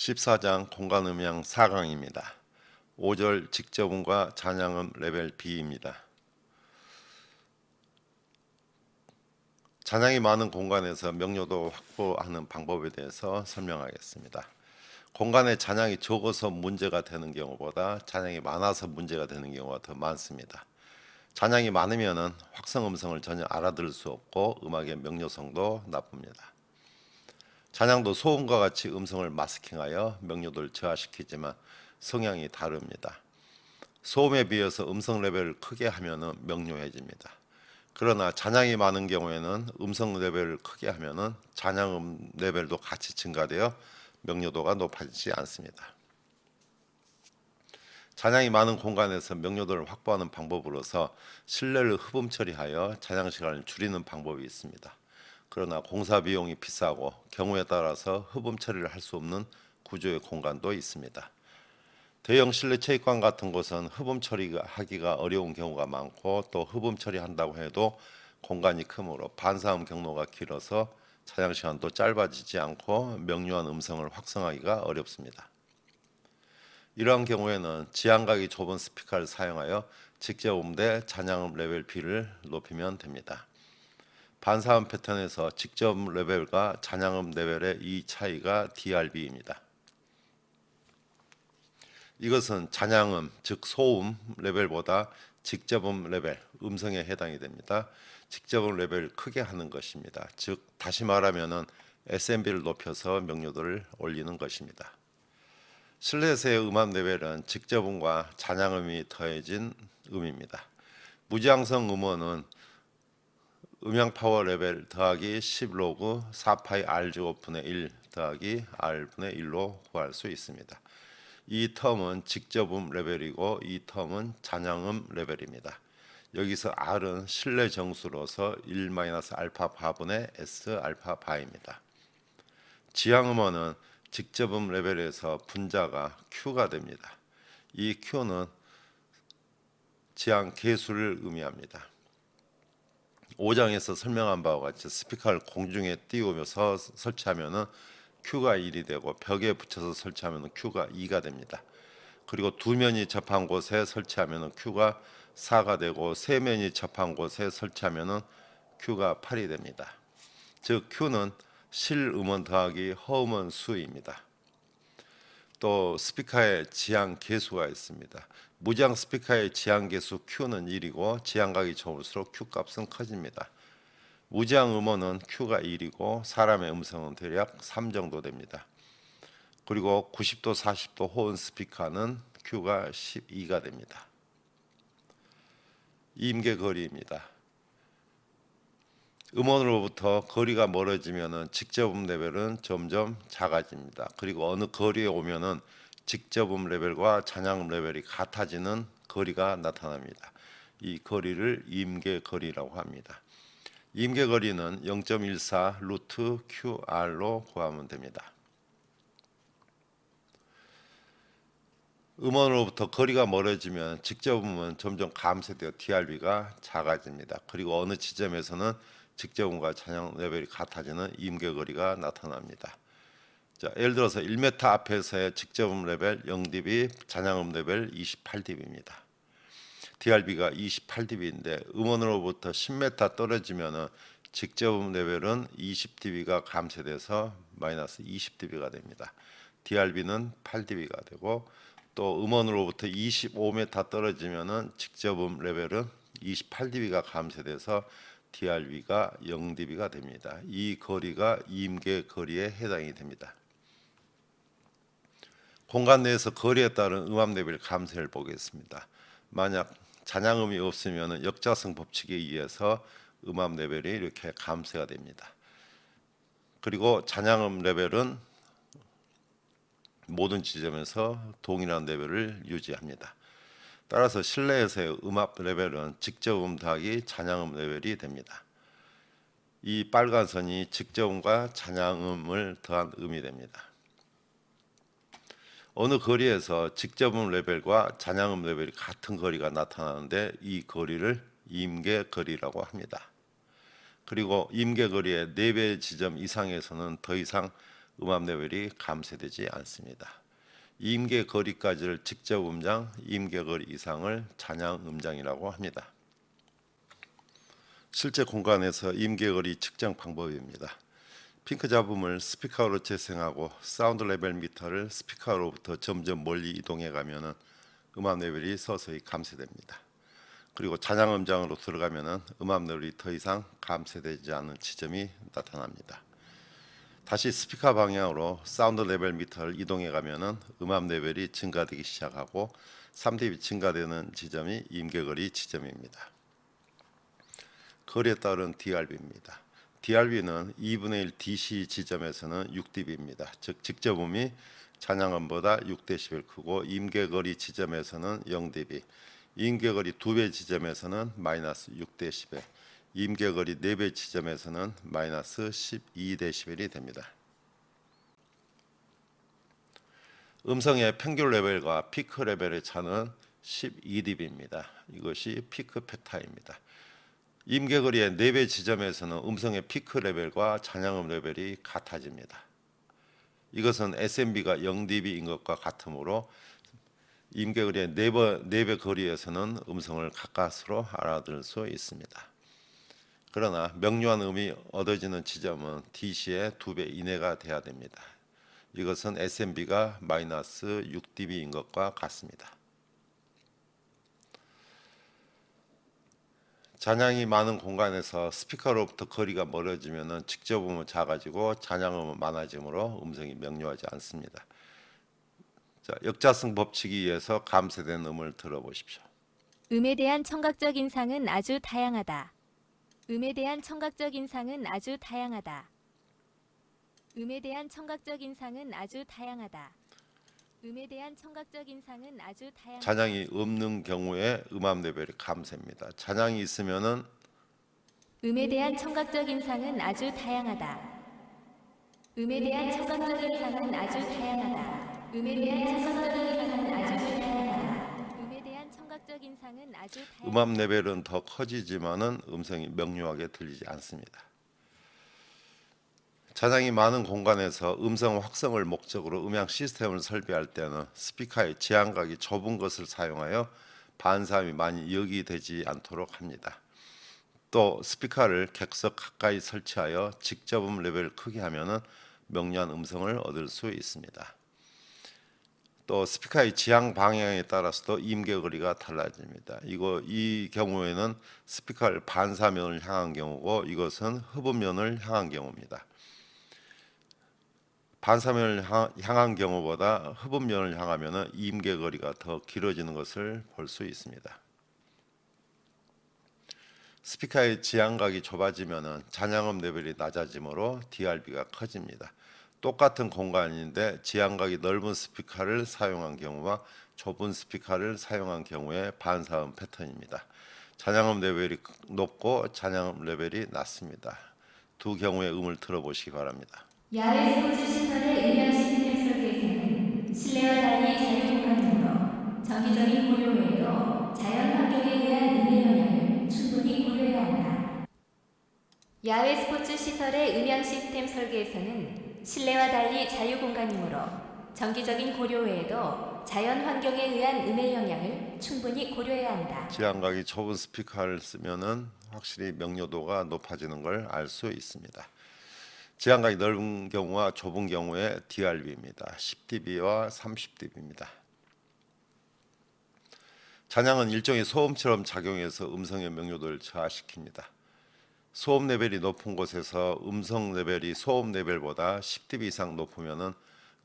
14장 공간음향 4강입니다. 5절 직접음과 잔향음 레벨 B입니다. 잔향이 많은 공간에서 명료도 확보하는 방법에 대해서 설명하겠습니다. 공간에 잔향이 적어서 문제가 되는 경우보다 잔향이 많아서 문제가 되는 경우가 더 많습니다. 잔향이 많으면 확성 음성을 전혀 알아들을 수 없고 음악의 명료성도 나쁩니다. 잔향도 소음과 같이 음성을 마스킹하여 명료도를 저하시키지만 성향이 다릅니다. 소음에 비해서 음성 레벨을 크게 하면 명료해집니다. 그러나 잔향이 많은 경우에는 음성 레벨을 크게 하면 잔향음 레벨도 같이 증가되어 명료도가 높아지지 않습니다. 잔향이 많은 공간에서 명료도를 확보하는 방법으로서 실내를 흡음 처리하여 잔향 시간을 줄이는 방법이 있습니다. 그러나 공사 비용이 비싸고 경우에 따라서 흡음 처리를 할 수 없는 구조의 공간도 있습니다. 대형 실내 체육관 같은 곳은 흡음 처리하기가 어려운 경우가 많고 또 흡음 처리한다고 해도 공간이 크므로 반사음 경로가 길어서 차량 시간도 짧아지지 않고 명료한 음성을 확성하기가 어렵습니다. 이러한 경우에는 지향각이 좁은 스피커를 사용하여 직접 음대 잔향음 레벨 B를 높이면 됩니다. 반사음 패턴에서 직접 레벨과 잔향음 레벨의 이 차이가 DRB입니다. 이것은 잔향음, 즉 소음 레벨보다 직접음 레벨, 음성에 해당이 됩니다. 직접음 레벨을 크게 하는 것입니다. 즉 다시 말하면 SMB를 높여서 명료도를 올리는 것입니다. 실내에서의 음압 레벨은 직접음과 잔향음이 더해진 음입니다. 무지향성 음원은 음향 파워 레벨 더하기 10로그 4파이 R-제곱분의 1 더하기 R분의 1로 구할 수 있습니다. 이 텀은 직접음 레벨이고 이 텀은 잔향음 레벨입니다. 여기서 R은 실내 정수로서 1-알파 바분의 S 알파 바입니다. 지향음원은 직접음 레벨에서 분자가 Q가 됩니다. 이 Q는 지향 계수를 의미합니다. 5장에서 설명한 바와 같이 스피커를 공중에 띄우면서 설치하면 Q가 1이 되고 벽에 붙여서 설치하면 Q가 2가 됩니다. 그리고 두 면이 접한 곳에 설치하면 Q가 4가 되고 세 면이 접한 곳에 설치하면 Q가 8이 됩니다. 즉 Q는 실음원 더하기 허음원 수입니다. 또 스피커의 지향 계수가 있습니다. 무지향 스피커의 지향 계수 Q는 1이고 지향각이 좁을수록 Q 값은 커집니다. 무지향 음원은 Q가 1이고 사람의 음성은 대략 3 정도 됩니다. 그리고 90도 40도 호은 스피커는 Q가 12가 됩니다. 임계 거리입니다. 음원으로부터 거리가 멀어지면 직접음 레벨은 점점 작아집니다. 그리고 어느 거리에 오면은 직접음 레벨과 잔향음 레벨이 같아지는 거리가 나타납니다. 이 거리를 임계 거리라고 합니다. 임계 거리는 0.14 루트 QR로 구하면 됩니다. 음원으로부터 거리가 멀어지면 직접음은 점점 감소되어 DRB가 작아집니다. 그리고 어느 지점에서는 직접음과 잔향 레벨이 같아지는 임계거리가 나타납니다. 자, 예를 들어서 1m 앞에서의 직접음 레벨 0dB, 잔향음 레벨 28dB입니다. DRB가 28dB인데 음원으로부터 10m 떨어지면 직접음 레벨은 20dB가 감소돼서 마이너스 20dB가 됩니다. DRB는 8dB가 되고 또 음원으로부터 25m 떨어지면 직접음 레벨은 28dB가 감소돼서 DRB가 0dB가 됩니다. 이 거리가 임계 거리에 해당이 됩니다. 공간 내에서 거리에 따른 음압 레벨 감소를 보겠습니다. 만약 잔향음이 없으면 역자성 법칙에 의해서 음압 레벨이 이렇게 감소가 됩니다. 그리고 잔향음 레벨은 모든 지점에서 동일한 레벨을 유지합니다. 따라서 실내에서의 음압 레벨은 직접음 더하기 잔향음 레벨이 됩니다. 이 빨간 선이 직접음과 잔향음을 더한 음이 됩니다. 어느 거리에서 직접음 레벨과 잔향음 레벨이 같은 거리가 나타나는데 이 거리를 임계 거리라고 합니다. 그리고 임계 거리의 4배 지점 이상에서는 더 이상 음압 레벨이 감쇄되지 않습니다. 임계 거리까지를 직접 음장, 임계 거리 이상을 잔향 음장이라고 합니다. 실제 공간에서 임계 거리 측정 방법입니다. 핑크 잡음을 스피커로 재생하고 사운드 레벨 미터를 스피커로부터 점점 멀리 이동해 가면은 음압 레벨이 서서히 감쇄됩니다. 그리고 잔향 음장으로 들어가면은 음압 레벨이 더 이상 감쇄되지 않는 지점이 나타납니다. 다시 스피커 방향으로 사운드 레벨 미터를 이동해 가면은 음압 레벨이 증가되기 시작하고 3dB 증가되는 지점이 임계거리 지점입니다. 거리에 따른 DRB입니다. DRB는 2분의 1 DC 지점에서는 6dB입니다. 즉 직접음이 잔향음보다 6dB 크고 임계거리 지점에서는 0dB, 임계거리 2배 지점에서는 마이너스 6dB, 임계거리 4배 지점에서는 마이너스 12dB이 됩니다. 음성의 평균 레벨과 피크 레벨의 차는 12dB입니다. 이것이 피크 팩터입니다. 임계거리의 4배 지점에서는 음성의 피크 레벨과 잔향음 레벨이 같아집니다. 이것은 SMB가 0dB인 것과 같으므로 임계거리의 4배 거리에서는 음성을 가까스로 알아들을 수 있습니다. 그러나 명료한 음이 얻어지는 지점은 DC의 2배 이내가 돼야 됩니다. 이것은 SMB가 마이너스 6dB인 것과 같습니다. 잔향이 많은 공간에서 스피커로부터 거리가 멀어지면 직접음은 작아지고 잔향음은 많아지므로 음성이 명료하지 않습니다. 자, 역자성 법칙에 의해서 감쇄된 음을 들어보십시오. 음에 대한 청각적 인상은 아주 다양하다. 음에 대한 청각적 인상은 아주 다양하다. 음에 대한 청각적 인상은 아주 다양하다. 음에 대한 청각적 인상은 아주 다양하다. 잔향이 없는 경우에 음압 레벨이 감쇄입니다. 잔향이 있으면은 음에 대한 청각적 인상은 아주 다양하다. 음에 대한 청각적 인상은 아주 다양하다. 음에 대한 청각적 인상은 아주 다양하다. 음에 대한 청각적 인상은 아주 다양하다. 음압 레벨은 더 커지지만은 음성이 명료하게 들리지 않습니다. 잔향이 많은 공간에서 음성 확성을 목적으로 음향 시스템을 설비할 때는 스피커의 지향각이 좁은 것을 사용하여 반사음이 많이 여기되지 않도록 합니다. 또 스피커를 객석 가까이 설치하여 직접음 레벨을 크게 하면은 명료한 음성을 얻을 수 있습니다. 또 스피커의 지향 방향에 따라서도 임계거리가 달라집니다. 이 경우에는 스피커를 반사면을 향한 경우고 이것은 흡음면을 향한 경우입니다. 반사면을 향한 경우보다 흡음면을 향하면 임계거리가 더 길어지는 것을 볼 수 있습니다. 스피커의 지향각이 좁아지면 잔향음 레벨이 낮아지므로 DRB가 커집니다. 똑같은 공간인데 지향각이 넓은 스피커를 사용한 경우와 좁은 스피커를 사용한 경우의 반사음 패턴입니다. 잔향음 레벨이 높고 잔향음 레벨이 낮습니다. 두 경우의 음을 들어보시기 바랍니다. 야외 스포츠 시설의 음향 시스템 설계에서는 실내와 달리 자유공간이므로 정기적인 고려 외에도 자연 환경에 의한 음의 영향을 충분히 고려해야 한다. 야외 스포츠 시설의 음향 시스템 설계에서는 실내와 달리 자유공간이므로 정기적인 고려 외에도 자연 환경에 의한 음의 영향을 충분히 고려해야 한다. 지향각이 좁은 스피커를 쓰면은 확실히 명료도가 높아지는 걸 알 수 있습니다. 지향각이 넓은 경우와 좁은 경우의 DRB입니다. 10dB와 30dB입니다. 잔향은 일종의 소음처럼 작용해서 음성의 명료도를 저하시킵니다. 소음 레벨이 높은 곳에서 음성 레벨이 소음 레벨보다 10dB 이상 높으면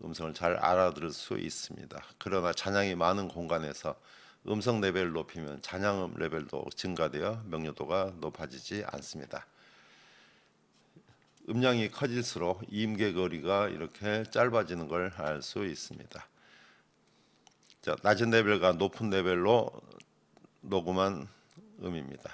음성을 잘 알아들을 수 있습니다. 그러나 잔향이 많은 공간에서 음성 레벨을 높이면 잔향음 레벨도 증가되어 명료도가 높아지지 않습니다. 음량이 커질수록 임계거리가 이렇게 짧아지는 걸 알 수 있습니다. 자, 낮은 레벨과 높은 레벨로 녹음한 음입니다.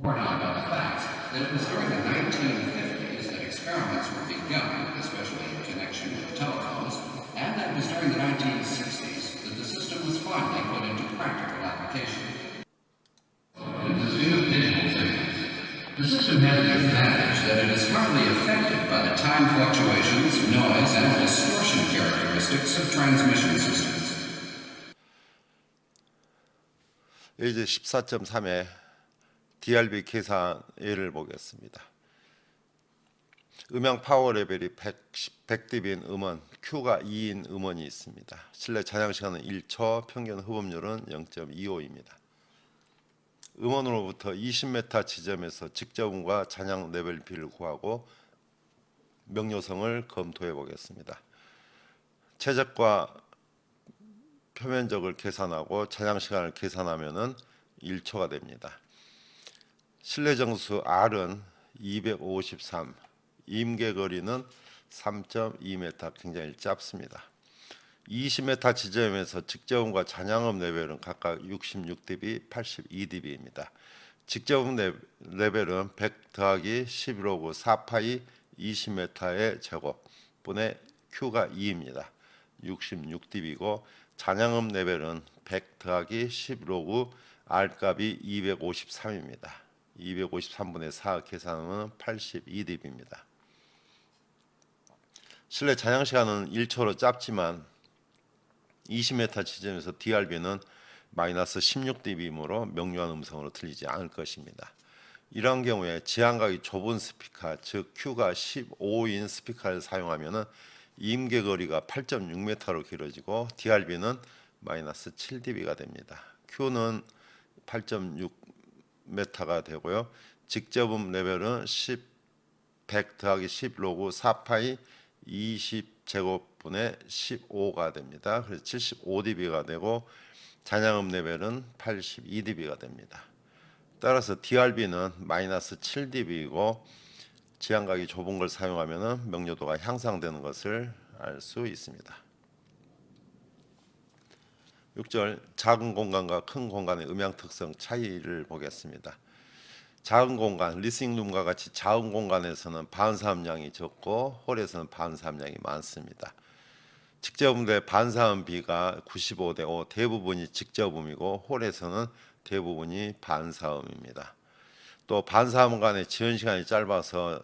More now about the fact that it was during the 1950s that experiments were begun, especially in connection with telephones, and that it was during the 1960s that the system was finally put into practical application. The system has the advantage that it is hardly affected by the time fluctuations, noise, and distortion characteristics of transmission systems. 이제 14.3의 DRB 계산 예를 보겠습니다. 음향 파워 레벨이 100dB인 음원, Q가 2인 음원이 있습니다. 실내 잔향 시간은 1초, 평균 흡음률은 0.25입니다. 음원으로부터 20m 지점에서 직접음과 잔향 레벨 B를 구하고 명료성을 검토해 보겠습니다. 최적과 표면적을 계산하고 잔향 시간을 계산하면은 1초가 됩니다. 실내 정수 R은 253, 임계 거리는 3.2m, 굉장히 짧습니다. 20m 지점에서 직접음과 잔향음 레벨은 각각 66dB, 82dB입니다. 직접음 레벨은 100 더하기 11호고 4파이 20m의 제곱분의 Q가 2입니다. 66dB고 잔향음 레벨은 100 더하기 11호고 R값이 253입니다. 253분의 4 계산하면 82dB입니다. 실내 잔향 시간은 1초로 짧지만 20m 지점에서 DRB는 마이너스 16dB이므로 명료한 음성으로 들리지 않을 것입니다. 이런 경우에 지향각이 좁은 스피커, 즉 Q가 15인 스피커를 사용하면 임계 거리가 8.6m로 길어지고 DRB는 마이너스 7dB가 됩니다. Q는 8.6m가 되고요. 직접음 레벨은 100 더하기 10로그 4파이 20제곱분의 15가 됩니다. 그래서 75dB가 되고 잔향음 레벨은 82dB가 됩니다. 따라서 DRB는 마이너스 7dB이고 지향각이 좁은 걸 사용하면 명료도가 향상되는 것을 알 수 있습니다. 6절 작은 공간과 큰 공간의 음향 특성 차이를 보겠습니다. 작은 공간, 리스닝룸과 같이 작은 공간에서는 반사음량이 적고 홀에서는 반사음량이 많습니다. 직접음대 반사음 비가 95대 5, 대부분이 직접음이고 홀에서는 대부분이 반사음입니다. 또 반사음 간의 지연 시간이 짧아서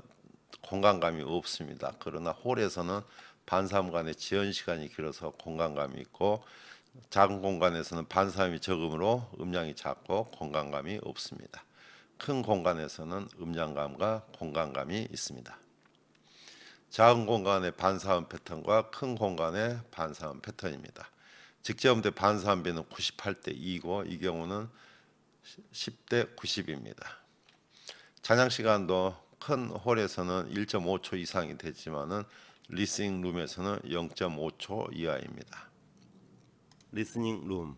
공간감이 없습니다. 그러나 홀에서는 반사음 간의 지연 시간이 길어서 공간감이 있고 작은 공간에서는 반사음이 적으므로 음량이 작고 공간감이 없습니다. 큰 공간에서는 음량감과 공간감이 있습니다. 작은 공간의 반사음 패턴과 큰 공간의 반사음 패턴입니다. 직접음대 반사음비는 98대 2고 이 경우는 10대 90입니다. 잔향 시간도 큰 홀에서는 1.5초 이상이 되지만은 리스닝 룸에서는 0.5초 이하입니다. 리스닝 룸